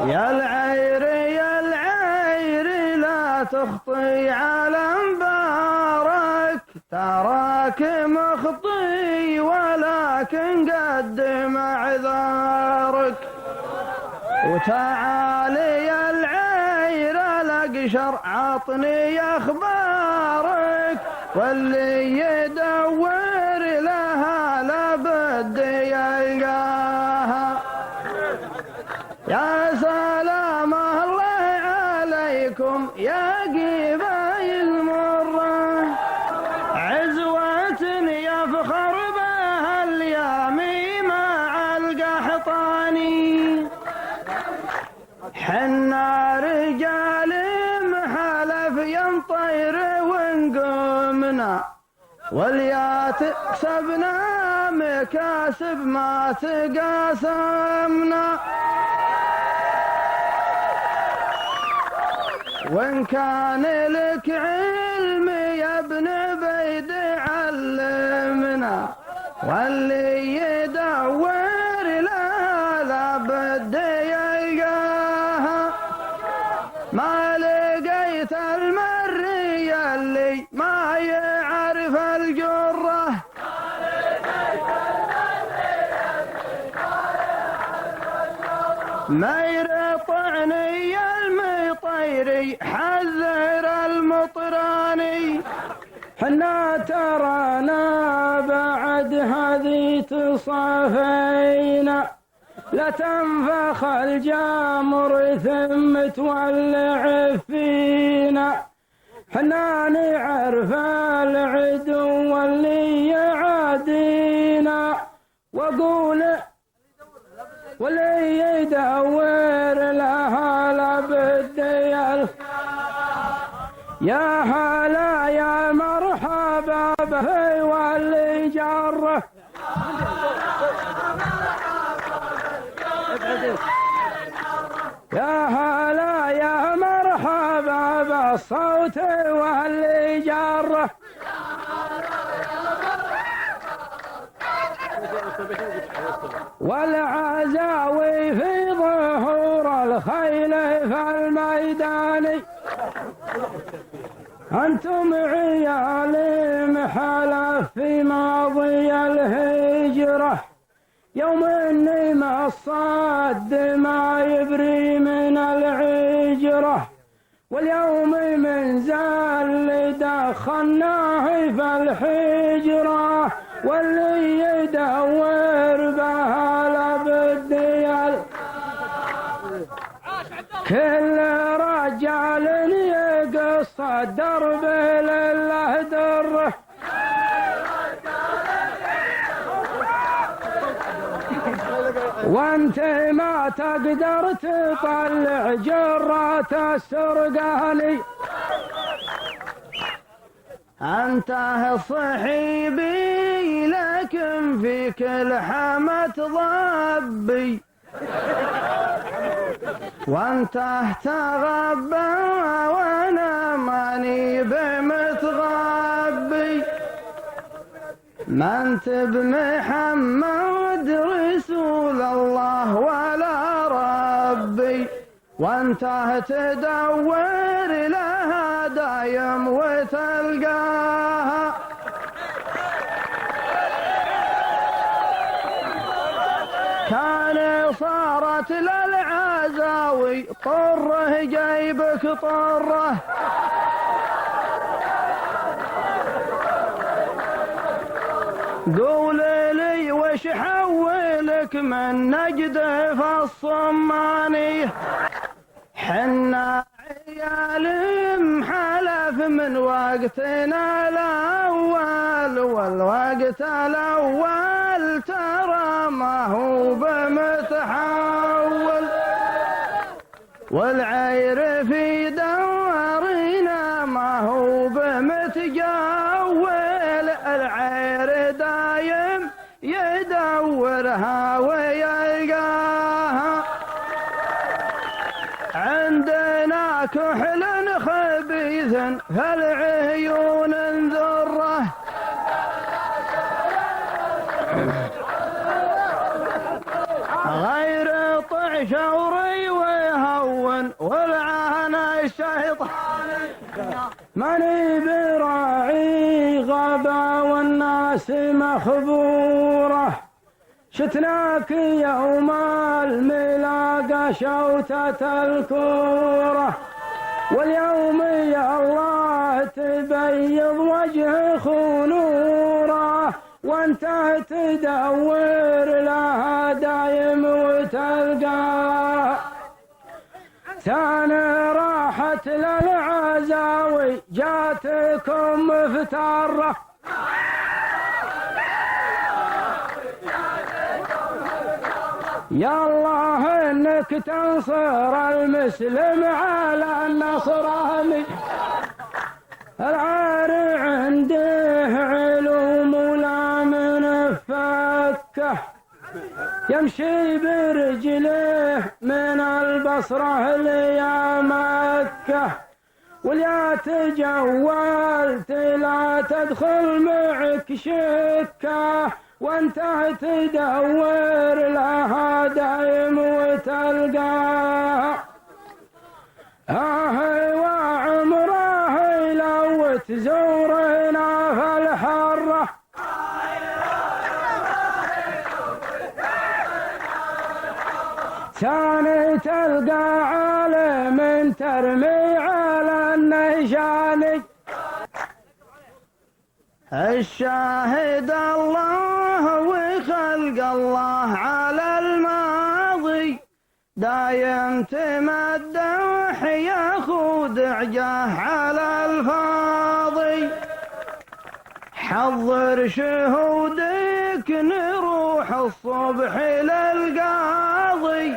يا العير يا العير لا تخطي على مبارك، تراك مخطي ولكن قدم اعذارك. وتعالي يا العير الاقشر عطني اخبارك، واللي يدور لها لابد يلقاها. يا سلام الله عليكم يا قبايل مرة، عزوة يفخر بها اليامي مع القحطاني. حنا رجال محلف ينطير ونقومنا، واليات كسبنا مكاسب ما تقاسمنا. وإن كان لك علم يا ابن بيد علمنا، واللي يدور لها لابد يلقاها. ما لقيت المري اللي ما يعرف الجرة، ما يرطعني المطيري حذر المطراني. حنا ترانا بعد هذه تصافينا، لا تنفخ الجمر ثم تولع فينا. حنا نعرف العدو واللي يعادينا، واقول واللي يدور لها لابد يا هلا يا مرحبا به واللي جره. يا هلا يا مرحبا بالصوت واللي جره. والعزاوي في ظهور الخيل في الميدان، أنتم عيال محلف في ماضي الهجرة. يوم إني ما الصد ما يبري من العجرة، واليوم من زال دخلناه في الحجرة. واللي يدور بها لابد كل رجال يقص الدرب لله دره. وانت ما تقدر تطلع جرة السرقاني، أنت صحيبي لكن فيك لحمة ضبي، وانت تغبى وانا ماني بمتغبي. ما انت بمحمد رسول الله ولا ربي، وانت تدور لها دايم وتلقاها. كان صارت للعزاوي طره جيبك طره، قول لي وش حولك من نجد في الصماني. حنا عيال محلف من وقتنا الأول، والوقت الأول ترى ما هو بمتحول. والعير في دورنا ما هو بمتجول، العير دايم يدورها ويلقاها. عندنا كحل خبيث فالعيون ذره، غير طعم شوري ويهون والعهن الشيطان ماني براعي غابة والناس مخبورة شتناك يوم الملاقى شوتة الكورة واليوم يا الله تبيض وجه خنوره وانت تدور لها دايم وتلقاه ثاني راحت للعزاوي جاتكم مفترة يا الله انك تنصر المسلم على النصراني العار عنده علوم ولا من فكه يمشي برجله من البصرة ليا مكة ولا تجولت لا تدخل معك شكه وانت تدور لها دايم وتلقاه وعمره لو تزورنا في الحرة ثاني تلقى عالم ترمي على النشاني الشاهد الله وخلق الله على الماضي دايم تمدح ياخذ عجاه على الفاضي حضر شهودك نروح الصبح للقاضي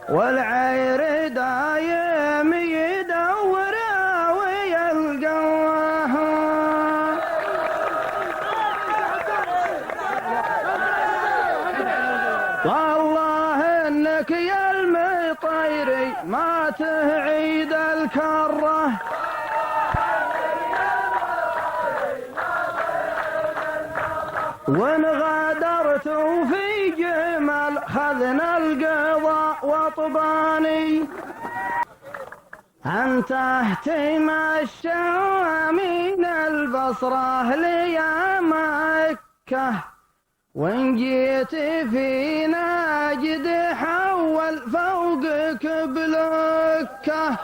والعير دايم يدور ويلقاها والله انك يا المطيري ما تعيد الكره وان غادرت في جمل خذنا القضاء وطباني انت اهتم الشامين البصره ليا مكه وإن جيت في ناجد حول فوقك بلكه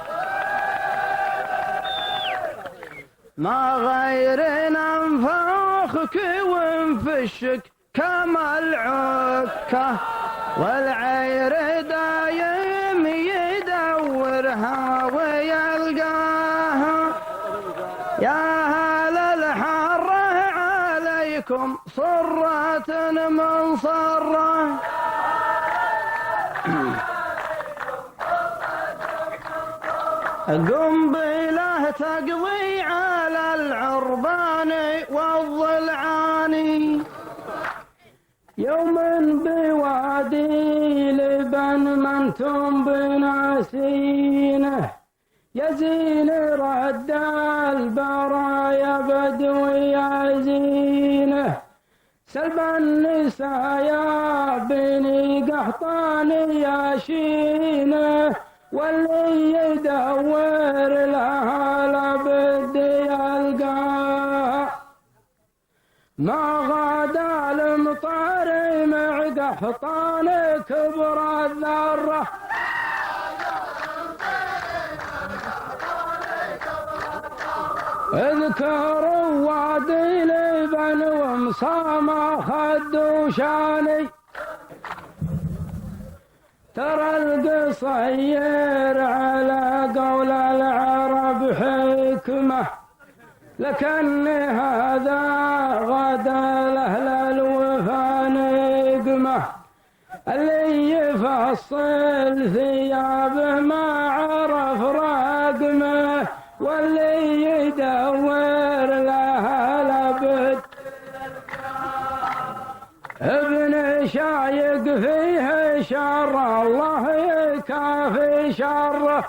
ما غير ننفخك ونفشك كما العكه والعير دايم يدورها ويلقاها يا هل الحره عليكم صرة من صرة قنبله تقضي على العربان والضلعان يوم بوادي لبن منتم بناسينه يزين رد البرايا بدوي يزينه سلب النساء يا بني قحطان يا شينه واللي يدور لها لابد يلقاه ما غدا المطار مع قحطان كبر الذره اذكروا وادي لبن ومصامة خدوشاني ترى القصير على قول العرب حكمة لكن هذا غدا لأهل الوفا نقمة اللي يفصل ثيابه ما عرف رقمه واللي يدور لها لابد ابن شايق فيه شر الله يكافي شره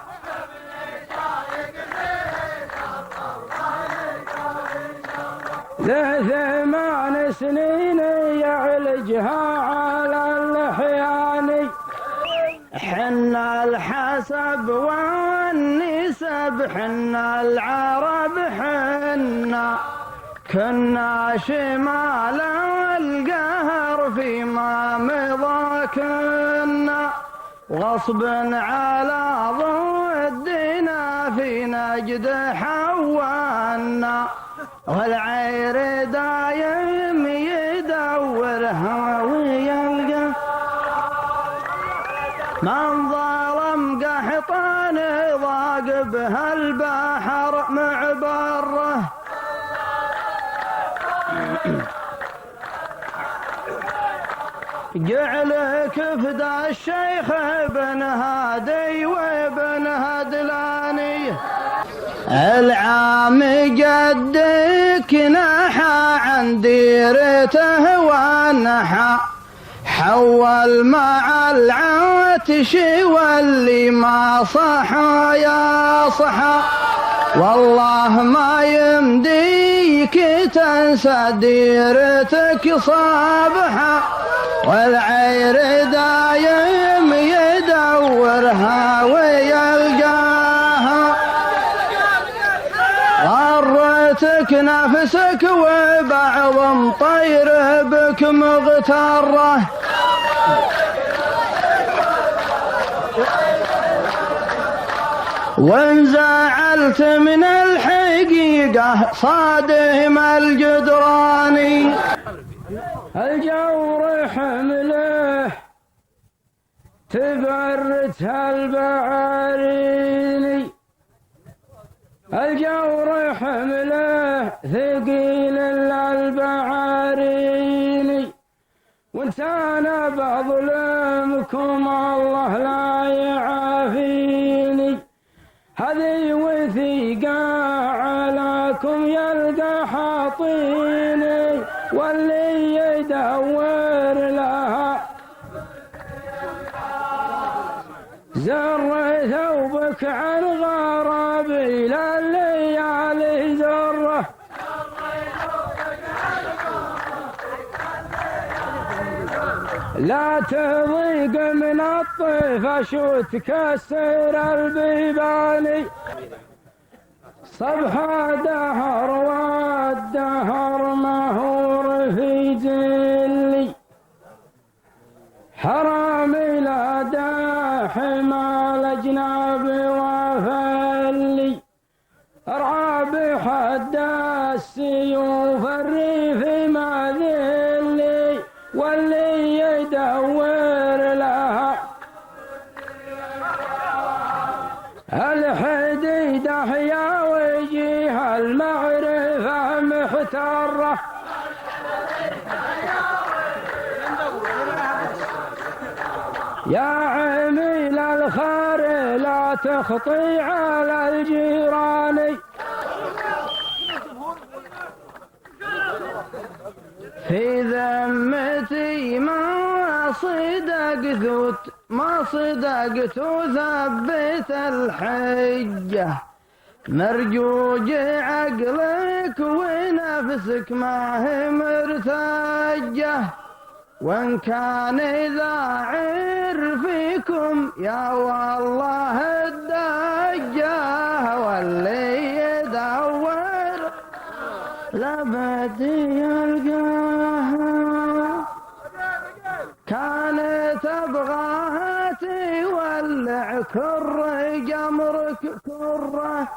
له 8 سنين يعالجها على الحياني حنا الحسب والنسب حنا العرب حنا كنا شمال القهر فيما مضى كنا غصب على ضدنا في نجد حوانا والعير دايم يدورها ويلقى من ظلم قحطان ضاق بها البحر معبره جعلك فدا الشيخ بن هادي وابن هدلاني العام جدك نحى عن ديرته ونحى حول مع العاتش واللي ما صحى يا صحى والله ما يمديك تنسى ديرتك صبحا والعير دايم يدورها ويلقاها غرتك نفسك وبعض مطير بك مغتره وان زعلت من الحقيقة صادم الجدراني الجور حمله تبرتها البعاريني الجور حمله ثقيل البعاريني وانت انا بظلمكم الله لا يعافيني هذه وثيقة علىكم يلقى حاطيني واللي يدور لها زر ثوبك عن غراب إلى الليالي زره لا تضيق من الطيف شو تكسر البيباني صبح دهر والدهر مهور في جلي حرامي لا داحم الأجناب وفلي ارعى بحد السيوف الريف ما ذلي واللي يدور لها الحديدة يا وجيه المعرفة محترة يا عميل الخير لا تخطي على الجيران في ذمتي ما صدقت وثبت الحجة مرجوج عقلك ونفسك ما هي مرتجة وان كان إذا عرفكم يا والله الدجة واللي يدور لبدي يلقاها كانت أبغاها تولع كر جمرك كره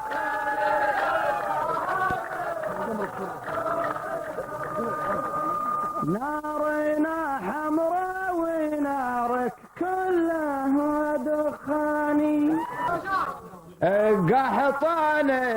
نارنا حمراء ونارك كلها دخاني قحطاني